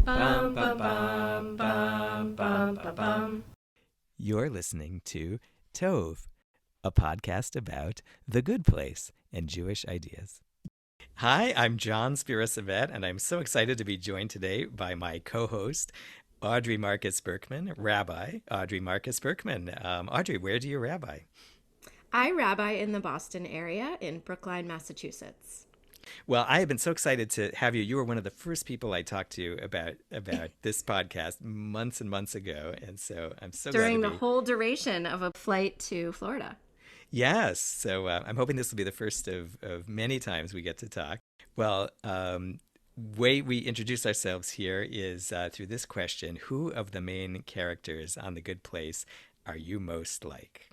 Bum, bum, bum, bum, bum, bum, bum. You're listening to Tove, a podcast about the good place and Jewish ideas. Hi, I'm John Spira-Savett, and I'm so excited to be joined today by my co-host, Audrey Marcus Berkman, Rabbi Audrey Marcus Berkman. Audrey, where do you rabbi? I rabbi in the Boston area in Brookline, Massachusetts. Well, I have been so excited to have you. You were one of the first people I talked to about this podcast months and months ago, and so I'm so glad During to the be. whole duration of a flight to Florida. Yes, so I'm hoping this will be the first of many times we get to talk. Well, way we introduce ourselves here is through this question: who of the main characters on The Good Place are you most like?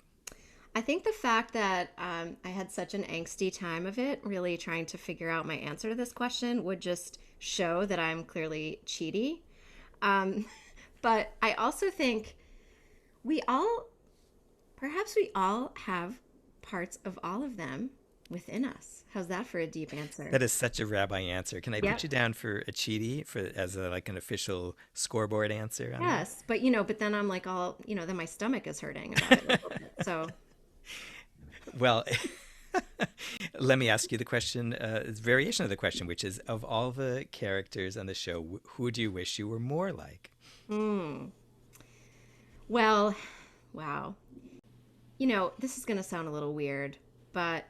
I think the fact that I had such an angsty time of it, really trying to figure out my answer to this question, would just show that I'm clearly Chidi. But I also think perhaps we all have parts of all of them within us. How's that for a deep answer? That is such a rabbi answer. Can I Yep. put you down for a Chidi as like an official scoreboard answer on that? Yes, but then I'm like all, then my stomach is hurting about it a little bit. So Well, let me ask you the question, variation of the question, which is, of all the characters on the show, who do you wish you were more like? Well, wow. This is going to sound a little weird, but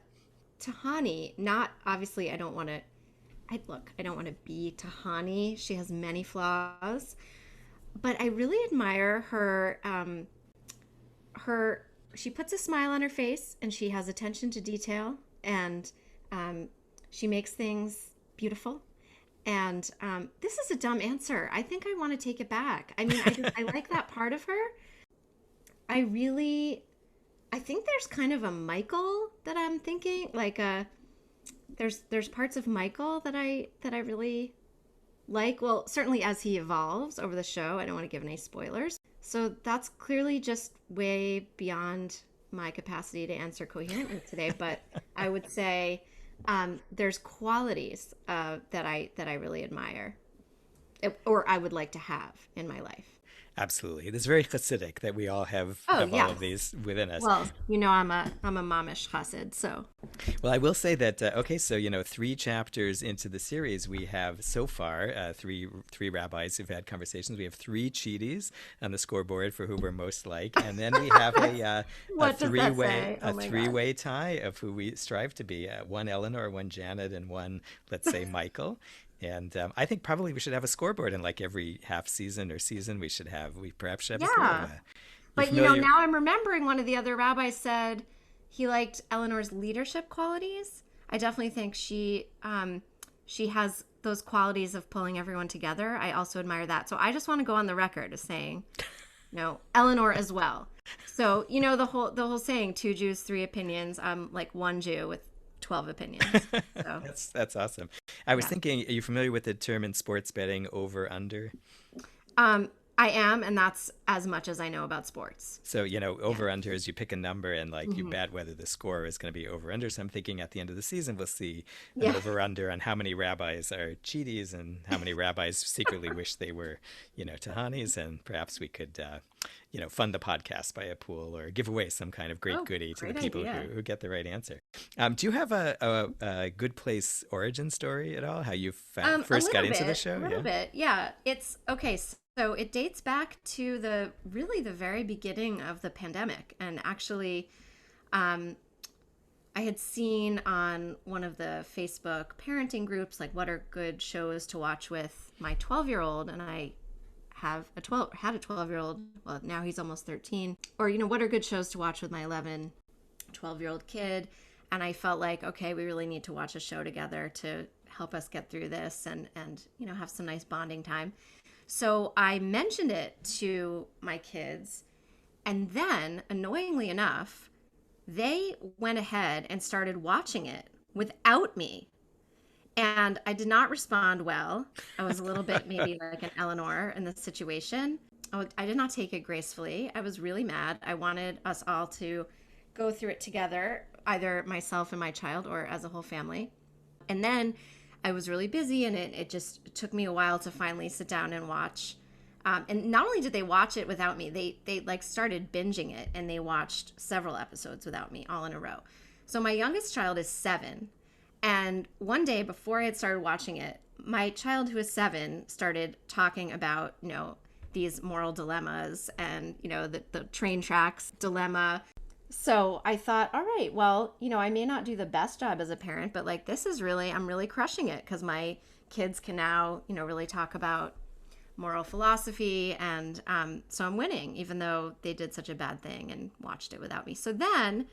Tahani, not obviously I don't want to be Tahani. She has many flaws, but I really admire her she puts a smile on her face and she has attention to detail, and she makes things beautiful. And this is a dumb answer. I think I want to take it back. I mean, I like that part of her. I think there's kind of a Michael that I'm thinking, like there's parts of Michael that I really like. Well, certainly as he evolves over the show. I don't want to give any spoilers. So that's clearly just way beyond my capacity to answer coherently today. But I would say there's qualities that I really admire, or I would like to have in my life. Absolutely. It's very Hasidic that we all have Oh, all yeah. of these within us. Well, I'm a mamish chassid, so. Well, I will say that, okay, so, 3 chapters into the series, we have so far three rabbis who've had conversations. We have 3 Chidis on the scoreboard for who we're most like. And then we have a three-way tie of who we strive to be. One Eleanor, one Janet, and one, let's say, Michael. And I think probably we should have a scoreboard in like every half season or season. We perhaps should have Yeah. But now I'm remembering one of the other rabbis said he liked Eleanor's leadership qualities. I definitely think she has those qualities of pulling everyone together. I also admire that. So I just want to go on the record as saying, Eleanor as well. So, the whole saying, 2 Jews, 3 opinions. I'm like one Jew with 12 opinions. So. That's awesome. I was thinking, are you familiar with the term in sports betting, over under? I am, and that's as much as I know about sports. So, over under is you pick a number and you bet whether the score is going to be over under. So I'm thinking at the end of the season, we'll see an over under on how many rabbis are Chidis and how many rabbis secretly wish they were, Tahanis. And perhaps we could, fund the podcast by a pool or give away some kind of great goodie to the people who get the right answer. Do you have a Good Place origin story at all? How you first got into the show? A little bit, yeah. It's okay. So it dates back to the very beginning of the pandemic. And actually, I had seen on one of the Facebook parenting groups, like what are good shows to watch with my 12-year-old. And I had a 12-year-old. Well, now he's almost 13. Or, what are good shows to watch with my 12-year-old kid. And I felt like, okay, we really need to watch a show together to help us get through this and have some nice bonding time. So I mentioned it to my kids, and then, annoyingly enough, they went ahead and started watching it without me. And I did not respond well. I was a little bit maybe like an Eleanor in this situation. I did not take it gracefully. I was really mad. I wanted us all to go through it together, either myself and my child or as a whole family. And then I was really busy, and it just took me a while to finally sit down and watch. And not only did they watch it without me, they like started binging it, and they watched several episodes without me all in a row. So my youngest child is 7. And one day before I had started watching it, my child who is 7 started talking about, these moral dilemmas and, the train tracks dilemma. So I thought, all right, well, I may not do the best job as a parent, but like I'm really crushing it because my kids can now, really talk about moral philosophy. And so I'm winning, even though they did such a bad thing and watched it without me. So then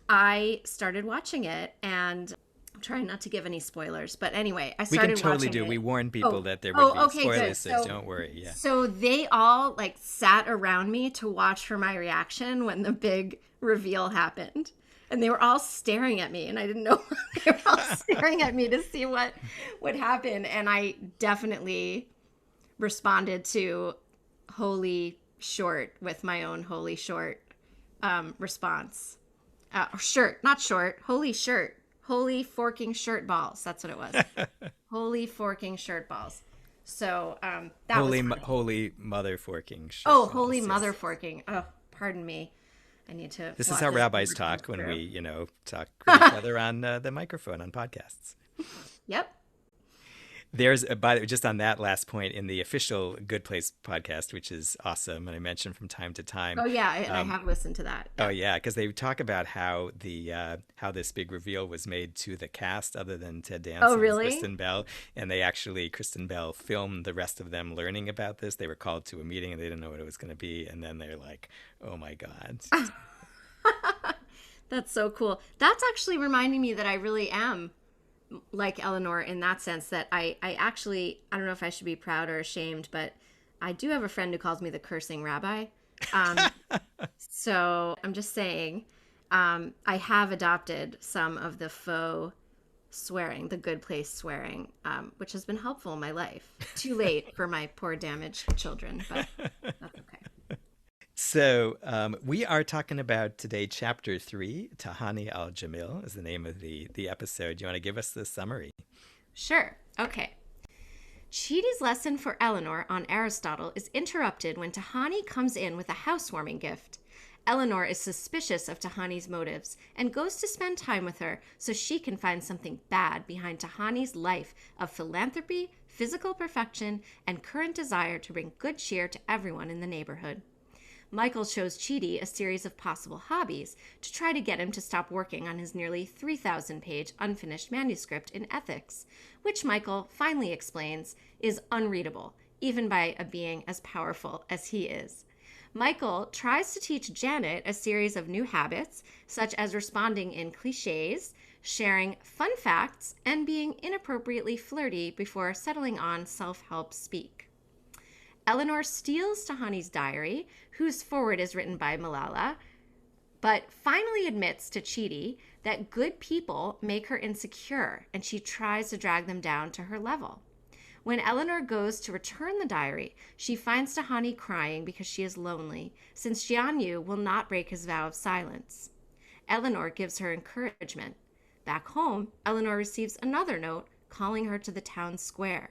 I started watching it, and I'm trying not to give any spoilers, but anyway, I started watching it. We can totally do. We warned people that there would be spoilers, so don't worry. Yeah. So they all like sat around me to watch for my reaction when the big reveal happened. And they were all staring at me, and I didn't know. They were all staring at me to see what would happen. And I definitely responded to holy short with my own holy short response. Shirt, not short, holy shirt. Holy forking shirt balls. That's what it was. Holy forking shirt balls. So that holy, was holy mother forking shirt Oh, balls, holy yes. mother forking. Oh, pardon me. I need to. This is how rabbis talk when we, talk with each other on the microphone on podcasts. Yep. There's, by the way, just on that last point, in the official Good Place podcast, which is awesome, and I mention from time to time. Oh yeah, I have listened to that. Yeah. Oh yeah, because they talk about how how this big reveal was made to the cast, other than Ted Danson and really? Kristen Bell, and Kristen Bell filmed the rest of them learning about this. They were called to a meeting and they didn't know what it was going to be, and then they're like, "Oh my god." That's so cool. That's actually reminding me that I really am like Eleanor in that sense, that I actually, I don't know if I should be proud or ashamed, but I do have a friend who calls me the cursing rabbi. So I'm just saying, I have adopted some of the faux swearing, the Good Place swearing, which has been helpful in my life. Too late for my poor damaged children, but that's okay. So we are talking about today, Chapter 3, Tahani al-Jamil is the name of the episode. Do you want to give us the summary? Sure. Okay. Chidi's lesson for Eleanor on Aristotle is interrupted when Tahani comes in with a housewarming gift. Eleanor is suspicious of Tahani's motives and goes to spend time with her so she can find something bad behind Tahani's life of philanthropy, physical perfection, and current desire to bring good cheer to everyone in the neighborhood. Michael shows Chidi a series of possible hobbies to try to get him to stop working on his nearly 3,000-page unfinished manuscript in ethics, which Michael finally explains is unreadable, even by a being as powerful as he is. Michael tries to teach Janet a series of new habits, such as responding in cliches, sharing fun facts, and being inappropriately flirty before settling on self-help speak. Eleanor steals Tahani's diary, whose foreword is written by Malala, but finally admits to Chidi that good people make her insecure, and she tries to drag them down to her level. When Eleanor goes to return the diary, she finds Tahani crying because she is lonely, since Jianyu will not break his vow of silence. Eleanor gives her encouragement. Back home, Eleanor receives another note calling her to the town square.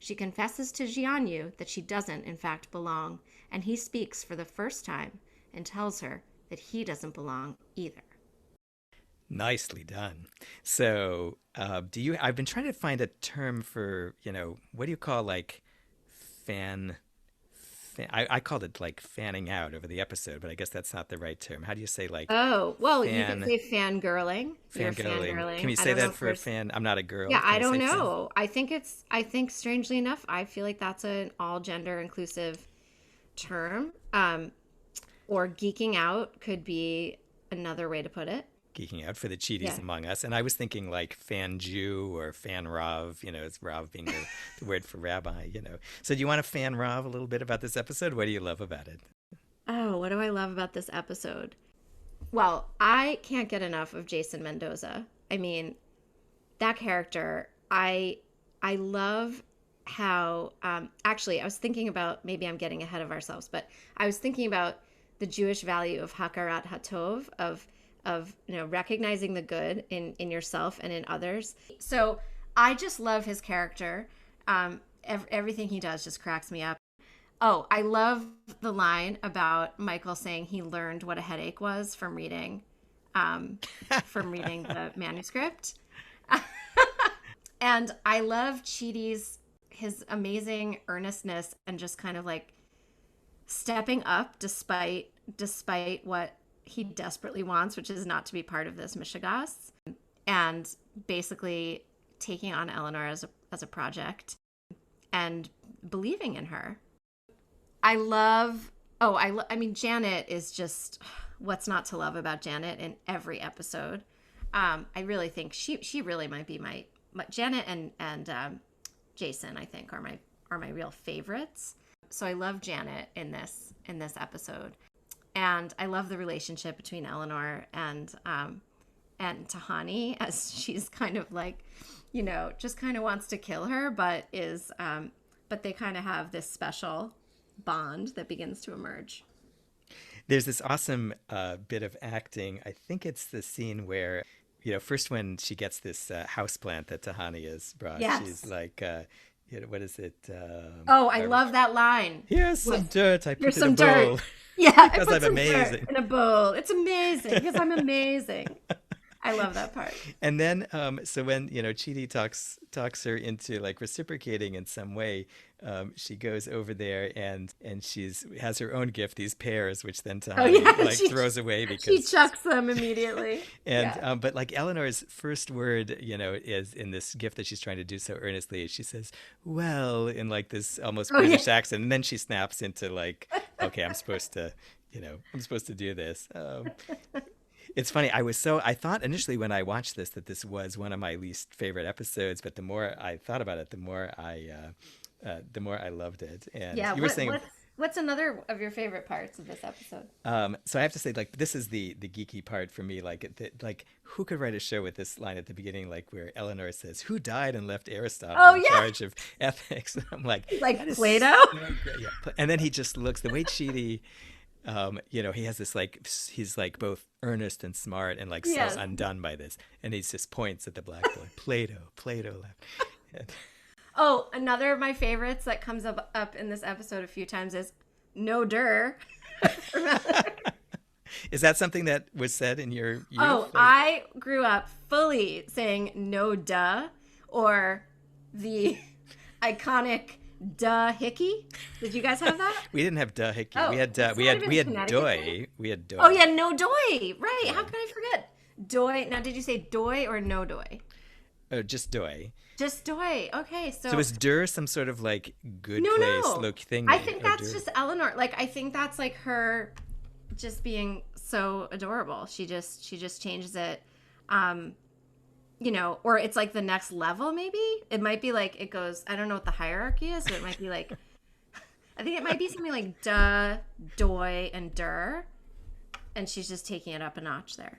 She confesses to Jianyu that she doesn't, in fact, belong, and he speaks for the first time and tells her that he doesn't belong either. Nicely done. So, I've been trying to find a term for, what do you call, like, I called it, like, fanning out over the episode, but I guess that's not the right term. How do you say, like... Oh, well, you can say fangirling. Fangirling. Can we say that for a fan? I'm not a girl. Yeah, I don't know. I think strangely enough, I feel like that's an all gender inclusive term. Or geeking out could be another way to put it. Geeking out for the Chidis among us. And I was thinking like fan Jew or fan Rav, it's Rav being the word for rabbi, So do you want to fan Rav a little bit about this episode? What do you love about it? Oh, what do I love about this episode? Well, I can't get enough of Jason Mendoza. I mean, that character, I love how, actually, I was thinking about, maybe I'm getting ahead of ourselves, but I was thinking about the Jewish value of hakarat hatov, of recognizing the good in yourself and in others. So I just love his character. Everything he does just cracks me up. Oh, I love the line about Michael saying he learned what a headache was from reading the manuscript. And I love his amazing earnestness and just kind of like stepping up despite what he desperately wants, which is not to be part of this Mishigas, and basically taking on Eleanor as a project and believing in her. I mean, Janet is just, what's not to love about Janet in every episode. I really think she really might be my Janet and Jason, I think, are my real favorites. So I love Janet in this episode, and I love the relationship between Eleanor and Tahani, as she's kind of like, just kind of wants to kill her, but they kind of have this special bond that begins to emerge. There's this awesome bit of acting. I think it's the scene where, first when she gets this houseplant that Tahani has brought, yes. She's like, what is it? I love that line. Here's some dirt. I put in a bowl. Dirt. Yeah, because I'm amazing. In a bowl. It's amazing because I'm amazing. I love that part. And then, so when Chidi talks her into like reciprocating in some way, she goes over there and has her own gift, these pears, which then Tahani throws away because she chucks them immediately. And but like Eleanor's first word, is in this gift that she's trying to do so earnestly. She says, "Well," in like this almost British accent, and then she snaps into like, "Okay, I'm supposed to do this." It's funny. I thought initially when I watched this that this was one of my least favorite episodes, but the more I thought about it, the more I loved it. And you were saying, what's another of your favorite parts of this episode? So I have to say, like, this is the geeky part for me. Like who could write a show with this line at the beginning, like where Eleanor says, "Who died and left Aristotle in charge of ethics?" And I'm like Plato. So yeah. And then he just looks the way Chidi. He has this like, he's like both earnest and smart and like so undone by this, and he just points at the blackboard. Plato left. Another of my favorites that comes up in this episode a few times is "no dur." Is that something that was said in your youth? I grew up fully saying "no duh," or the iconic "duh hickey." Did you guys have that? We didn't have duh hickey. We had doy. We had doy. Oh yeah, no doy. Right. Yeah. How could I forget? Doy. Now, did you say doy or no doy? Oh, just doy. Just doy. Okay, so is dur some sort of like good place look thing? I think that's just Eleanor. Like, I think that's like her just being so adorable. She just changes it. Or it's like the next level, maybe. It might be like it goes, I don't know what the hierarchy is, but it might be like, I think it might be something like duh, doy, and dur. And she's just taking it up a notch there.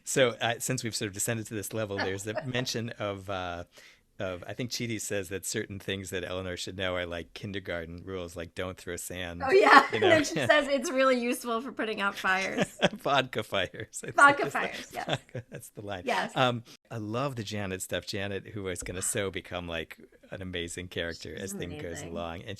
So since we've sort of descended to this level, there's a mention of I think Chidi says that certain things that Eleanor should know are like kindergarten rules, like don't throw sand. Oh yeah, and then she says it's really useful for putting out fires. Vodka fires. Vodka fires. Yes. That's the line. Yes. I love the Janet stuff. Janet, who is going to so become like an amazing character as things goes along, and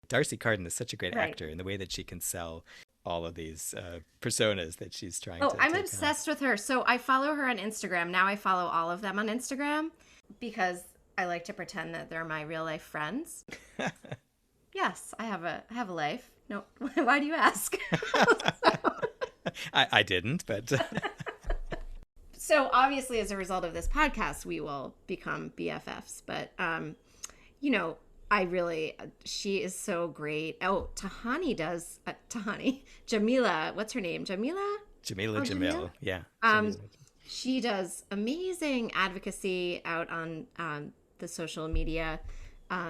Darcy Carden is such a great actor in the way that she can sell all of these personas that she's trying to I'm obsessed with her. So I follow her on Instagram. Now I follow all of them on Instagram because I like to pretend that they're my real life friends. Yes, I have a life. No, why do you ask? I didn't, but so obviously as a result of this podcast, we will become BFFs. But she is so great. Oh, Tahani does Jamila. What's her name? Jamila. Jamil. Yeah. She does amazing advocacy out on the social media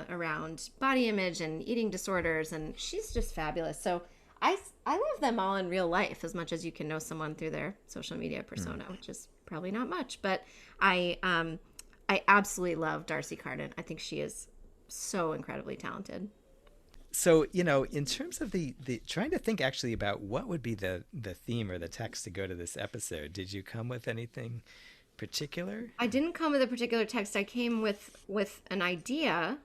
around body image and eating disorders, and she's just fabulous. So I love them all in real life as much as you can know someone through their social media persona, which is probably not much. But I absolutely love Darcy Carden. I think she is so incredibly talented. So, in terms of the trying to think actually about what would be the theme or the text to go to this episode, did you come with anything particular? I didn't come with a particular text. I came with an idea.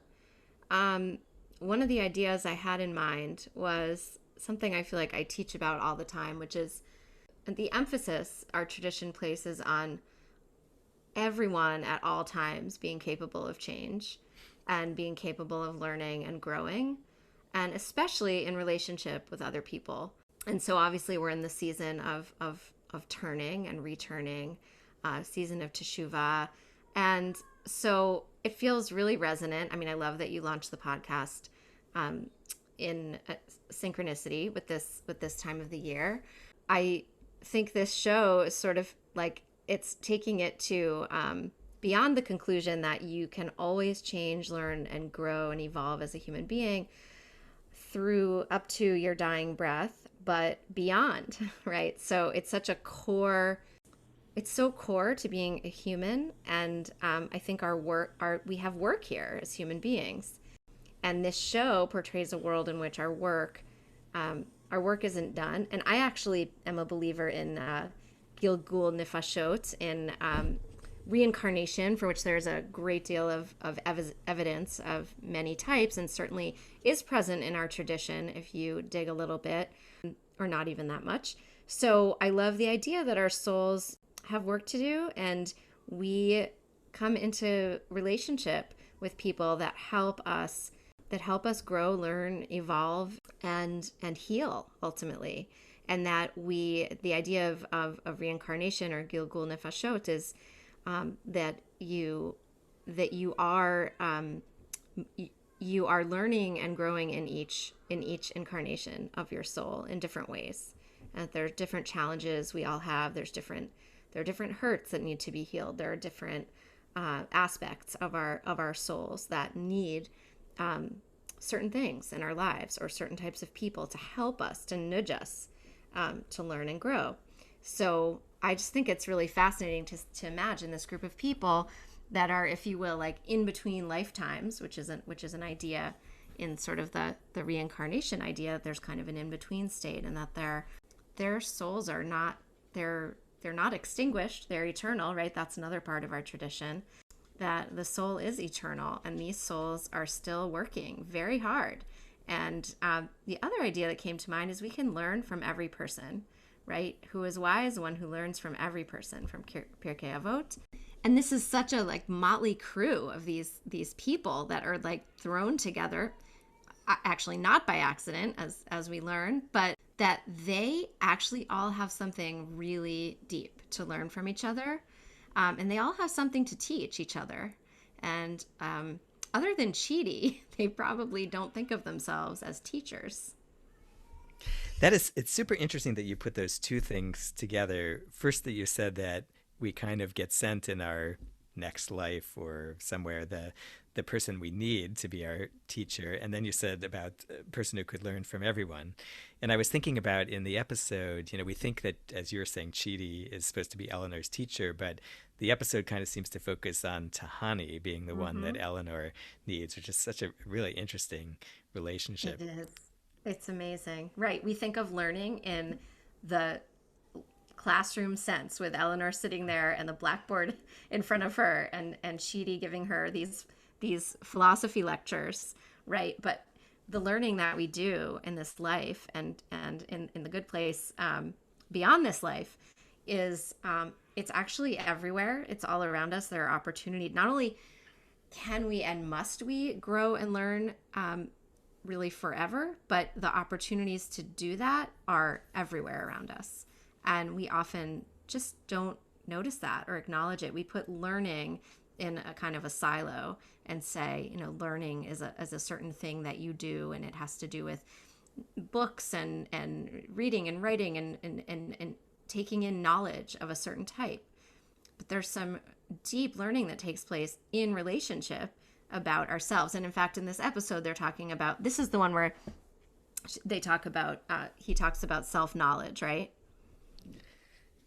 One of the ideas I had in mind was something I feel like I teach about all the time, which is the emphasis our tradition places on everyone at all times being capable of change and being capable of learning and growing, and especially in relationship with other people. And so obviously we're in the season of turning and returning, season of teshuvah. And so it feels really resonant. I mean, I love that you launched the podcast in synchronicity with this time of the year. I think this show is sort of like it's taking it to beyond the conclusion that you can always change, learn, and grow and evolve as a human being through up to your dying breath, but beyond, right? So it's such a core. It's so core to being a human, and I think we have work here as human beings, and this show portrays a world in which our work isn't done. And I actually am a believer in Gilgul Nefashot, in reincarnation, for which there's a great deal of evidence of many types, and certainly is present in our tradition if you dig a little bit, or not even that much. So I love the idea that our souls have work to do, and we come into relationship with people that help us grow, learn, evolve, and heal ultimately. And that the idea of reincarnation, or Gilgul Nefashot, is that you are learning and growing in each incarnation of your soul in different ways. And there are different challenges we all have. There are different hurts that need to be healed. There are different aspects of our souls that need certain things in our lives, or certain types of people to help us, to nudge us to learn and grow. So I just think it's really fascinating to imagine this group of people that are, if you will, like in between lifetimes, which is an idea in sort of the reincarnation idea. There's kind of an in-between state, and that their souls are not, they're not extinguished, they're eternal, right? That's another part of our tradition, that the soul is eternal, and these souls are still working very hard. And the other idea that came to mind is we can learn from every person, right? Who is wise? One who learns from every person, from Pirkei Avot. And this is such a like motley crew of these people that are like thrown together, actually not by accident, as we learn, but that they actually all have something really deep to learn from each other. And they all have something to teach each other. And other than Chidi, they probably don't think of themselves as teachers. It's super interesting that you put those two things together. First, that you said that we kind of get sent in our next life or somewhere the person we need to be our teacher. And then you said about a person who could learn from everyone. And I was thinking about in the episode, we think that, as you were saying, Chidi is supposed to be Eleanor's teacher, but the episode kind of seems to focus on Tahani being the one that Eleanor needs, which is such a really interesting relationship. It is. It's amazing. Right. We think of learning in the classroom sense, with Eleanor sitting there and the blackboard in front of her, and Chidi giving her these philosophy lectures, right? But the learning that we do in this life and in the good place beyond this life is it's actually everywhere. It's all around us. There are opportunities. Not only can we and must we grow and learn really forever, but the opportunities to do that are everywhere around us. And we often just don't notice that or acknowledge it. We put learning in a kind of a silo and say, learning is a certain thing that you do, and it has to do with books and reading and writing and taking in knowledge of a certain type. But there's some deep learning that takes place in relationship about ourselves. And in fact, in this episode, they're talking about, this is the one where they talk about, he talks about self-knowledge, right?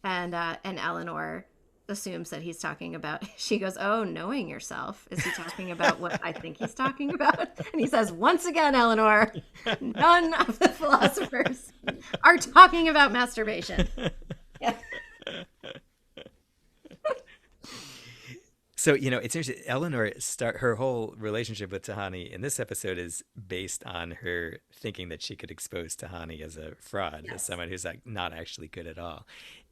And Eleanor assumes that he's talking about, she goes, oh, knowing yourself. Is he talking about what I think he's talking about? And he says, once again, Eleanor, none of the philosophers are talking about masturbation. Yeah. So, it's interesting. Eleanor her whole relationship with Tahani in this episode is based on her thinking that she could expose Tahani as a fraud, as Yes. someone who's like not actually good at all.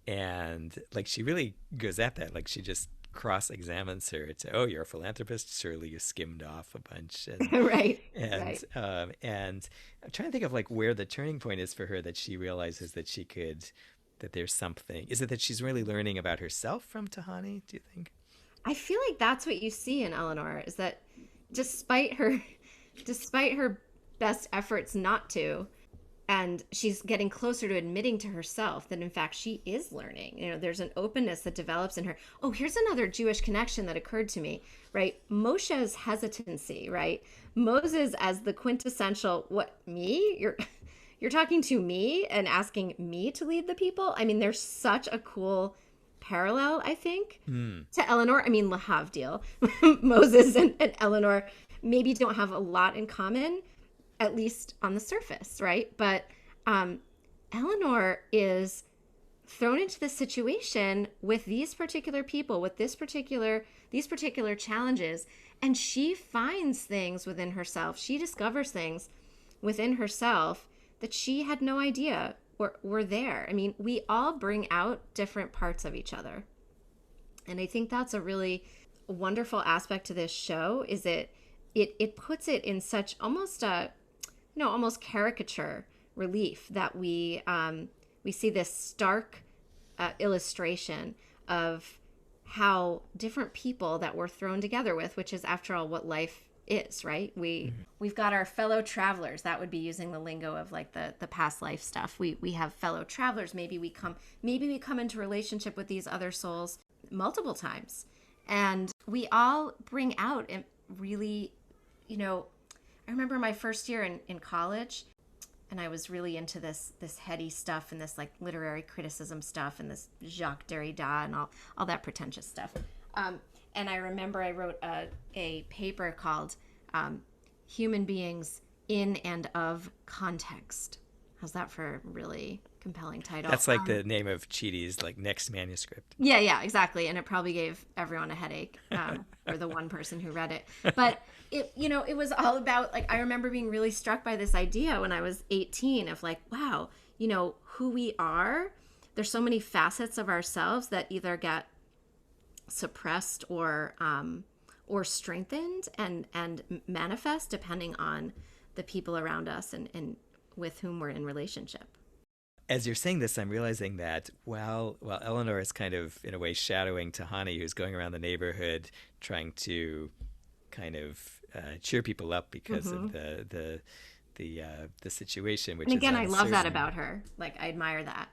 And like she really goes at that. Like she just cross-examines her to, oh, you're a philanthropist. Surely you skimmed off a bunch. And Right. and Right. and I'm trying to think of like where the turning point is for her that she realizes that she could, that there's something. Is it that she's really learning about herself from Tahani? Do you think? I feel like that's what you see in Eleanor is that despite her despite her best efforts not to, and she's getting closer to admitting to herself that in fact she is learning. There's an openness that develops in her. Oh, here's another Jewish connection that occurred to me, right? Moshe's hesitancy, right? Moses as the quintessential, what, me? You're talking to me and asking me to lead the people? I mean, there's such a cool parallel, I think, Hmm. to Eleanor. I mean, Lahavdil, Moses and Eleanor maybe don't have a lot in common, at least on the surface, right? But um, Eleanor is thrown into this situation with these particular people, with these particular challenges, and she finds things within herself. She discovers things within herself that she had no idea were there. I mean, we all bring out different parts of each other. And I think that's a really wonderful aspect to this show is it puts it in such almost a almost caricature relief that we see this stark illustration of how different people that we're thrown together with, which is after all what life is, right? We've got our fellow travelers. That would be using the lingo of like the past life stuff. We have fellow travelers. Maybe we come into relationship with these other souls multiple times, and we all bring out and really, I remember my first year in college, and I was really into this heady stuff and this like literary criticism stuff and this Jacques Derrida and all that pretentious stuff. And I remember I wrote a paper called "Human Beings in and of Context." How's that for a really compelling title? That's like the name of Chidi's like next manuscript. Yeah, exactly. And it probably gave everyone a headache, or the one person who read it. But it was all about, like, I remember being really struck by this idea when I was 18 of like, wow, who we are. There's so many facets of ourselves that either get suppressed or strengthened and manifest depending on the people around us and with whom we're in relationship. As you're saying this, I'm realizing that while Eleanor is kind of in a way shadowing Tahani, who's going around the neighborhood trying to kind of cheer people up because Mm-hmm. of the situation, which And is again, I love that uncertain. about her. Like, I admire that.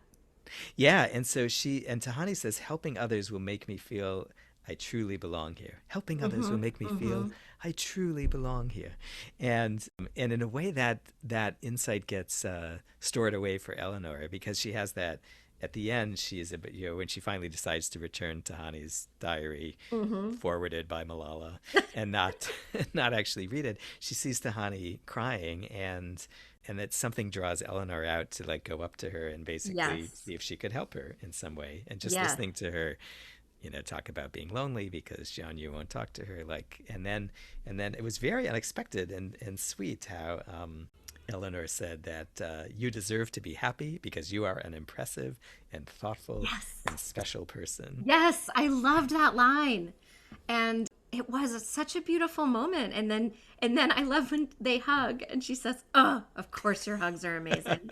Yeah, and so Tahani says, helping others will make me feel I truly belong here. Helping others will Mm-hmm. make me feel Mm-hmm. I truly belong here. And in a way that insight gets stored away for Eleanor because she has that at the end. She's a bit, when she finally decides to return Tahani's diary Mm-hmm. forwarded by Malala and not not actually read it, she sees Tahani crying and that something draws Eleanor out to like go up to her and basically Yes. see if she could help her in some way. And just Yes. listening to her, talk about being lonely because John Yu won't talk to her, like, and then it was very unexpected and sweet how Eleanor said that you deserve to be happy because you are an impressive and thoughtful Yes. and special person. Yes. I loved that line. And it was such a beautiful moment. And then I love when they hug and she says, "Oh, of course your hugs are amazing."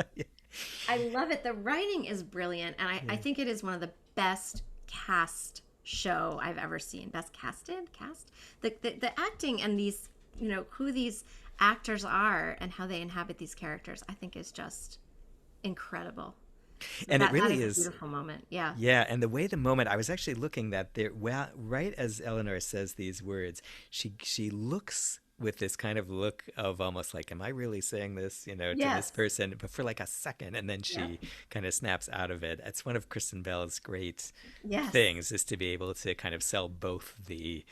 I love it. The writing is brilliant. And I Yeah. think it is one of the best cast show I've ever seen. Best casted cast. The acting and these, who these actors are and how they inhabit these characters, I think is just incredible. So And it that really is a is. beautiful moment. Yeah. Yeah, and the way the moment I was actually looking that there, well, right as Eleanor says these words, she looks with this kind of look of almost like, am I really saying this, to this Yes. person? But for like a second, and then Yeah. she kind of snaps out of it. It's one of Kristen Bell's great Yes. things is to be able to kind of sell both the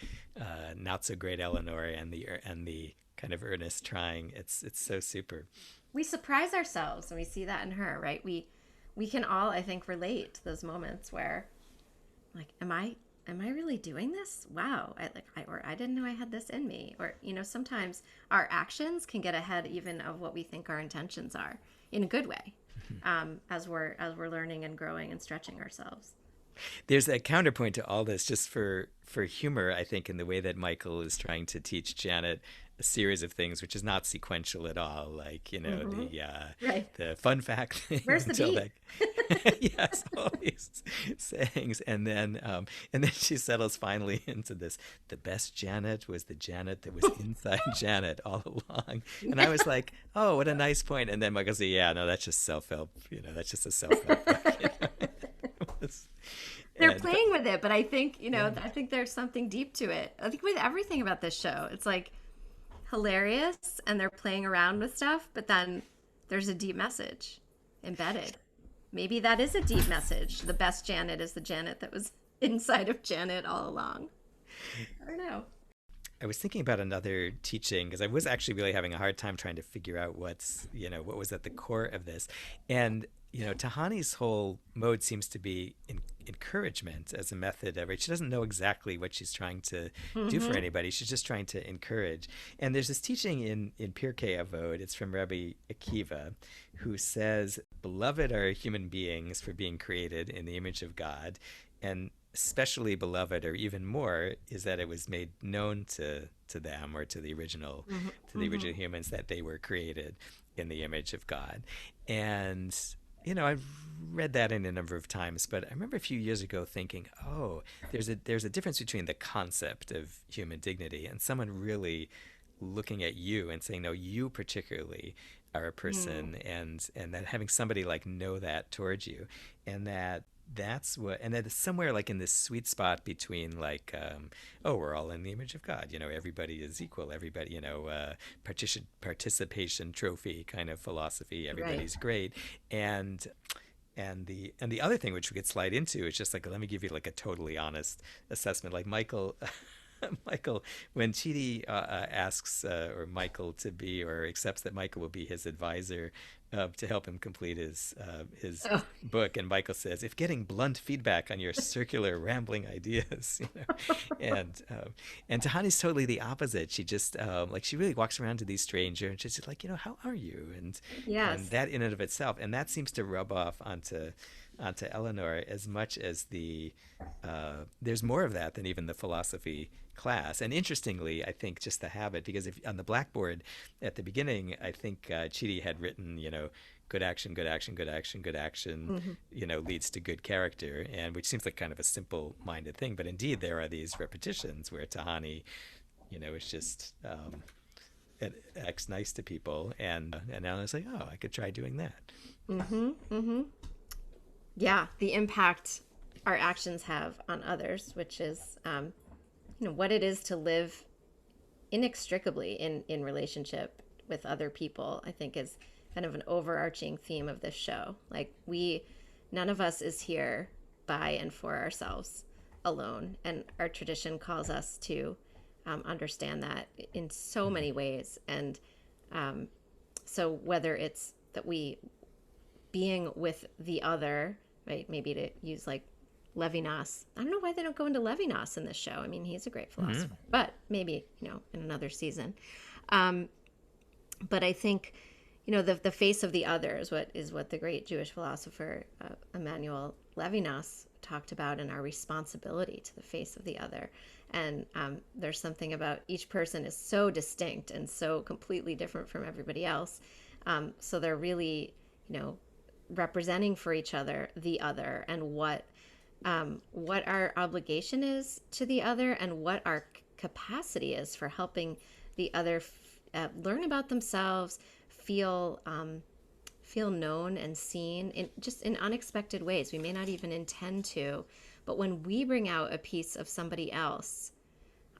not so great Eleanor and the kind of earnest trying. It's so super. We surprise ourselves and we see that in her, right? We can all, I think, relate to those moments where, like, am I am I really doing this? Wow. Or I didn't know I had this in me. Or, sometimes our actions can get ahead even of what we think our intentions are in a good way. As we're learning and growing and stretching ourselves. There's a counterpoint to all this, just for humor, I think, in the way that Michael is trying to teach Janet a series of things, which is not sequential at all. Like, Mm-hmm. Right. the fun fact thing Where's the until beat? that, yes, all these sayings, and then she settles finally into this. The best Janet was the Janet that was inside Janet all along, and I was like, oh, what a nice point. And then Michael said, yeah, no, that's just self help. That's just a self help book. They're And playing with it, but I think, yeah. I think there's something deep to it. I think with everything about this show, it's like hilarious and they're playing around with stuff, but then there's a deep message embedded. Maybe that is a deep message. The best Janet is the Janet that was inside of Janet all along. I don't know. I was thinking about another teaching because I was actually really having a hard time trying to figure out what was at the core of this. And, Tahani's whole mode seems to be encouragement as a method of it. She doesn't know exactly what she's trying to do for Mm-hmm. anybody. She's just trying to encourage. And there's this teaching in Pirkei Avot. It's from Rabbi Akiva, who says, "Beloved are human beings for being created in the image of God, and especially beloved, or even more, is that it was made known to them or Mm-hmm. to the Mm-hmm. original humans that they were created in the image of God." And I've read that in a number of times, but I remember a few years ago thinking, oh, there's a difference between the concept of human dignity and someone really looking at you and saying, no, you particularly are a Mm. person, and that having somebody like know that towards you, and that is somewhere like in this sweet spot between like, oh, we're all in the image of God, everybody is equal, everybody, participation trophy kind of philosophy, Right. everybody's great. And and the and the other thing which we could slide into is just like, let me give you like a totally honest assessment. Like Michael, Michael, when Chidi asks or Michael to be, or accepts that Michael will be his advisor to help him complete his Oh. book, and Michael says, "If getting blunt feedback on your circular rambling ideas," and Tahani's totally the opposite. She just like she really walks around to these strangers and she's just like, how are you? And Yes. that in and of itself, and that seems to rub off onto Eleanor as much as there's more of that than even the philosophy class. And interestingly, I think just the habit, because if on the blackboard at the beginning, I think Chidi had written, good action, good action, good action, good action, Mm-hmm. leads to good character, and which seems like kind of a simple-minded thing, but indeed there are these repetitions where Tahani, is just it acts nice to people, and now it's like, oh, I could try doing that. Mm-hmm. Mm-hmm. Yeah, the impact our actions have on others, which is, what it is to live inextricably in relationship with other people. I think is kind of an overarching theme of this show. Like none of us is here by and for ourselves alone, and our tradition calls us to understand that in so many ways. And so whether it's that we being with the other, right? Maybe to use like Levinas. I don't know why they don't go into Levinas in this show. I mean, he's a great Mm-hmm. philosopher, but maybe, in another season. Um, but I think, the face of the other is what the great Jewish philosopher Emmanuel Levinas talked about, in our responsibility to the face of the other. And there's something about each person is so distinct and so completely different from everybody else. So they're really, representing for each other the other, and what our obligation is to the other, and what our capacity is for helping the other learn about themselves, feel feel known and seen in just in unexpected ways. We may not even intend to, but when we bring out a piece of somebody else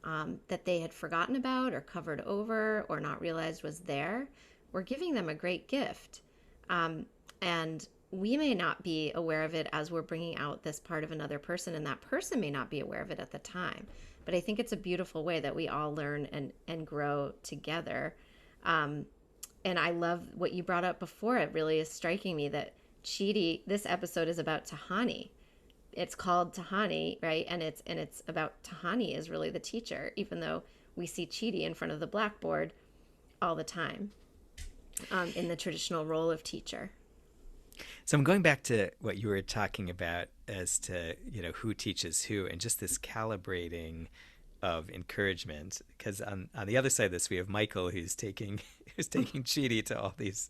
that they had forgotten about or covered over or not realized was there, we're giving them a great gift. And we may not be aware of it as we're bringing out this part of another person, and that person may not be aware of it at the time. But I think it's a beautiful way that we all learn and grow together. And I love what you brought up before. It really is striking me that Chidi, this episode is about Tahani, it's called Tahani, right? And it's about Tahani is really the teacher, even though we see Chidi in front of the blackboard all the time, in the traditional role of teacher. So I'm going back to what you were talking about as to, who teaches who and just this calibrating of encouragement. Because on the other side of this, we have Michael who's taking who's taking Chidi to all these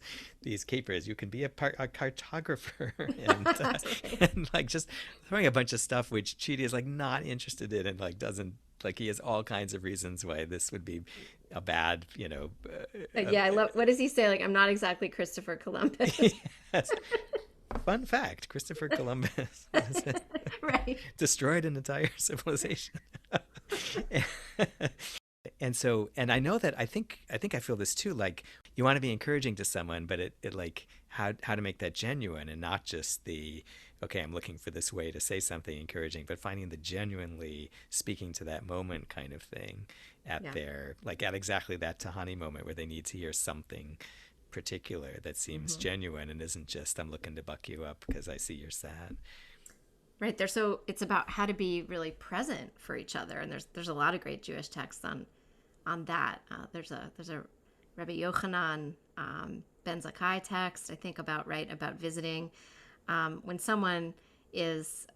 capers. You can be a cartographer and, Right. and like just throwing a bunch of stuff which Chidi is like not interested in and like doesn't like he has all kinds of reasons why this would be a bad, Yeah, I love. What does he say? Like, I'm not exactly Christopher Columbus. yes. Fun fact: Christopher Columbus Right. destroyed an entire civilization. And so, and I know that I feel this too. Like you want to be encouraging to someone, but it like how to make that genuine and not just the okay, I'm looking for this way to say something encouraging, but finding the genuinely speaking to that moment kind of thing at Yeah. their like at exactly that Tahani moment where they need to hear something particular that seems Hmm. genuine and isn't just I'm looking to buck you up because I see you're sad. Right. There's so it's about how to be really present for each other, and there's a lot of great Jewish texts on that. There's a Rabbi Yochanan Ben Zakkai text, I think, about visiting when someone is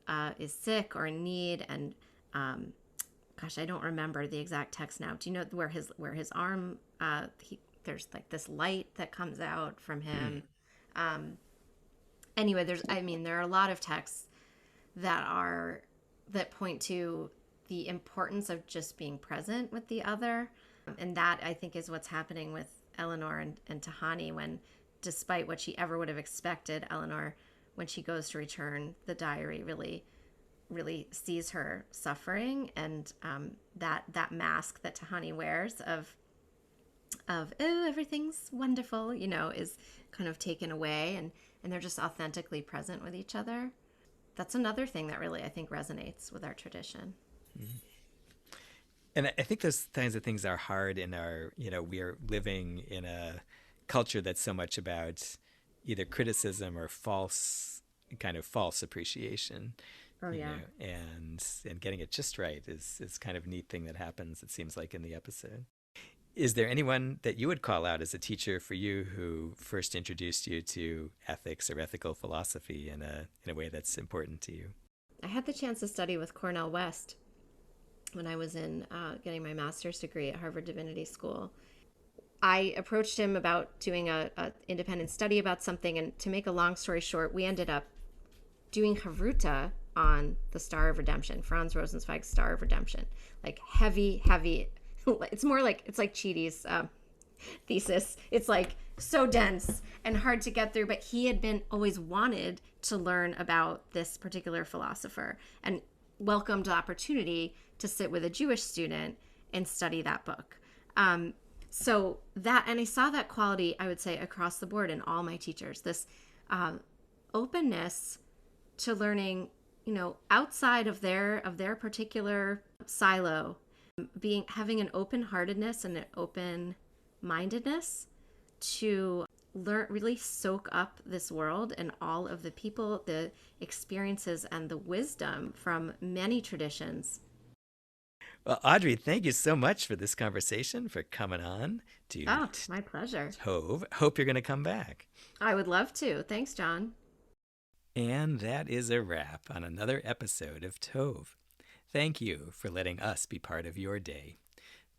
sick or in need, and gosh, I don't remember the exact text now. Do you know where his arm there's like this light that comes out from Mm. him? Anyway, there are a lot of texts that are that point to the importance of just being present with the other, and that I think is what's happening with Eleanor and Tahani when, despite what she ever would have expected, Eleanor, when she goes to return the diary, really sees her suffering, and that mask that Tahani wears of oh, everything's wonderful, is kind of taken away, and they're just authentically present with each other. That's another thing that really I think resonates with our tradition. And I think those kinds of things are hard in our, we are living in a culture that's so much about either criticism or false appreciation, Oh yeah. and getting it just right is kind of a neat thing that happens, it seems like, in the episode. Is there anyone that you would call out as a teacher for you who first introduced you to ethics or ethical philosophy in a way that's important to you? I had the chance to study with Cornell West when I was in getting my master's degree at Harvard Divinity School. I approached him about doing a independent study about something, and to make a long story short, we ended up doing Havruta on the Star of Redemption, Franz Rosenzweig's Star of Redemption. Like heavy, heavy. It's like Chidi's thesis. It's like so dense and hard to get through, but he had been always wanted to learn about this particular philosopher and welcomed the opportunity to sit with a Jewish student and study that book. So that, and I saw that quality, I would say, across the board in all my teachers, this openness to learning, outside of their particular silo, having an open heartedness and an open mindedness to learn, really soak up this world and all of the people, the experiences, and the wisdom from many traditions. Well, Audrey, thank you so much for this conversation, for coming on to Oh, my pleasure. Tove. Hope you're going to come back. I would love to. Thanks, John. And that is a wrap on another episode of Tove. Thank you for letting us be part of your day.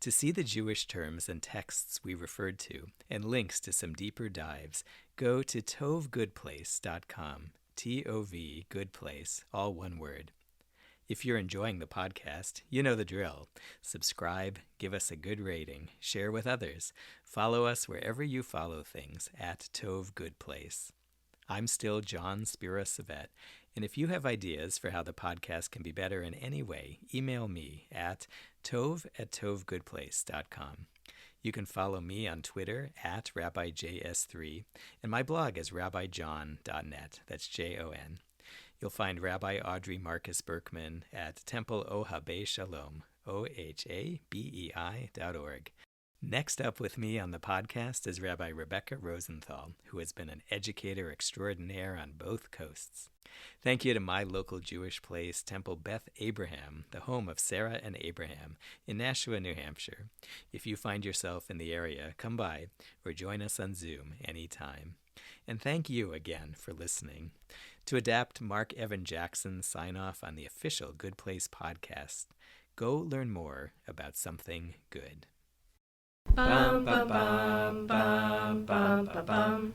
To see the Jewish terms and texts we referred to and links to some deeper dives, go to tovegoodplace.com. Tov Goodplace, all one word. If you're enjoying the podcast, you know the drill. Subscribe, give us a good rating, share with others. Follow us wherever you follow things at Tove Goodplace. I'm still John Spira-Savett, and if you have ideas for how the podcast can be better in any way, email me at tove@tovegoodplace.com. You can follow me on Twitter at RabbiJS3, and my blog is rabbijohn.net. That's Jon. You'll find Rabbi Audrey Marcus Berkman at Temple Ohabei Shalom, OHABEI.org. Next up with me on the podcast is Rabbi Rebecca Rosenthal, who has been an educator extraordinaire on both coasts. Thank you to my local Jewish place, Temple Beth Abraham, the home of Sarah and Abraham in Nashua, New Hampshire. If you find yourself in the area, come by or join us on Zoom anytime. And thank you again for listening. To adapt Mark Evan Jackson's sign-off on the official Good Place podcast, go learn more about something good. Bum, bum, bum, bum, bum, bum, bum.